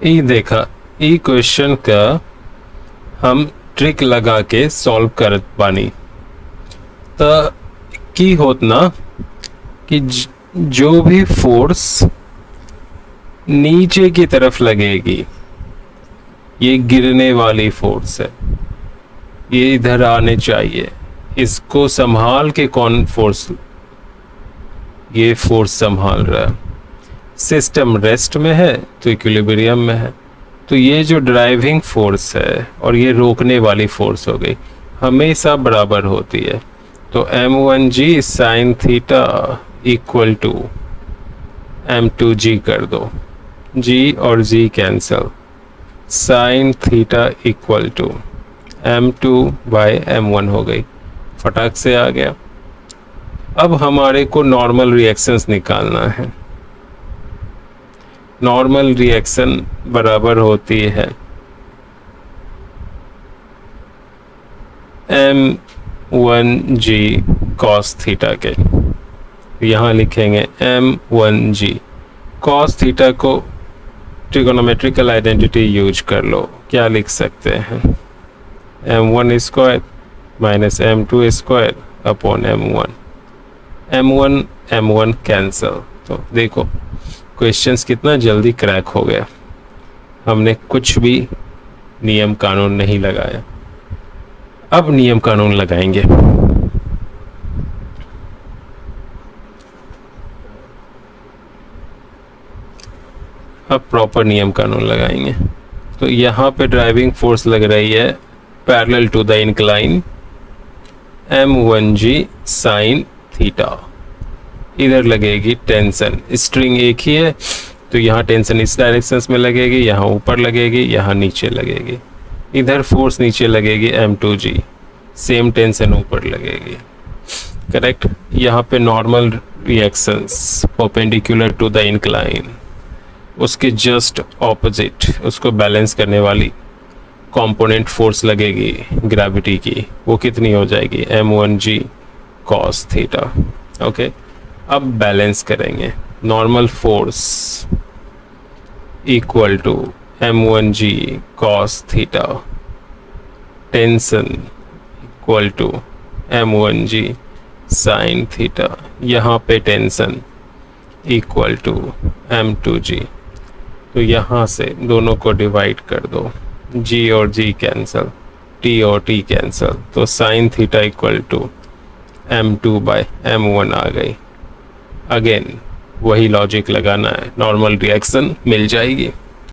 ई देखा, ई क्वेश्चन का हम ट्रिक लगा के सॉल्व करत बानी। त की होत ना कि जो भी फोर्स नीचे की तरफ लगेगी, ये गिरने वाली फोर्स है, ये इधर आने चाहिए, इसको संभाल के कौन फोर्स, ये फोर्स संभाल रहा है। सिस्टम रेस्ट में है तो इक्विलिब्रियम में है, तो ये जो ड्राइविंग फोर्स है और ये रोकने वाली फोर्स हो गई, हमेशा बराबर होती है। तो m1g sine theta equal to m2g कर दो, g और g cancel, sine theta equal to m2 by m1 हो गई, फटाक से आ गया। अब हमारे को नॉर्मल रिएक्शंस निकालना है। नॉर्मल रिएक्शन बराबर होती है m1g cos थीटा के। यहाँ लिखेंगे m1g cos थीटा को ट्रिगोनोमेट्रिकल आइडेंटिटी यूज कर लो, क्या लिख सकते हैं, m1 square minus m2 square upon m1 m1 cancel. तो देखो क्वेश्चंस कितना जल्दी क्रैक हो गया, हमने कुछ भी नियम कानून नहीं लगाया। अब नियम कानून लगाएंगे। अब प्रॉपर नियम कानून लगाएंगे। तो यहाँ पे ड्राइविंग फोर्स लग रही है parallel to the incline m1g sine theta, इधर लगेगी टेंशन, स्ट्रिंग एक ही है तो यहाँ टेंशन इस डायरेक्शन में लगेगी, यहाँ ऊपर लगेगी, यहाँ नीचे लगेगी, इधर फोर्स नीचे लगेगी m2g, सेम टेंशन ऊपर लगेगी, करेक्ट। यहाँ पे normal reactions perpendicular to the incline, उसके जस्ट ऑपोजिट उसको बैलेंस करने वाली कंपोनेंट फोर्स लगेगी ग्रेविटी की, वो कितनी हो जाएगी m1g cos थीटा। ओके, अब बैलेंस करेंगे, normal force equal to m1g cos theta, tension equal to m1g sine theta, यहाँ पे टेंशन इक्वल टू m2g। तो यहाँ से दोनों को डिवाइड कर दो, g और g कैंसल, t और t कैंसल, तो sine theta equal to m2 by m1 आ गई। अगेन वही लॉजिक लगाना है, नॉर्मल रिएक्शन मिल जाएगी।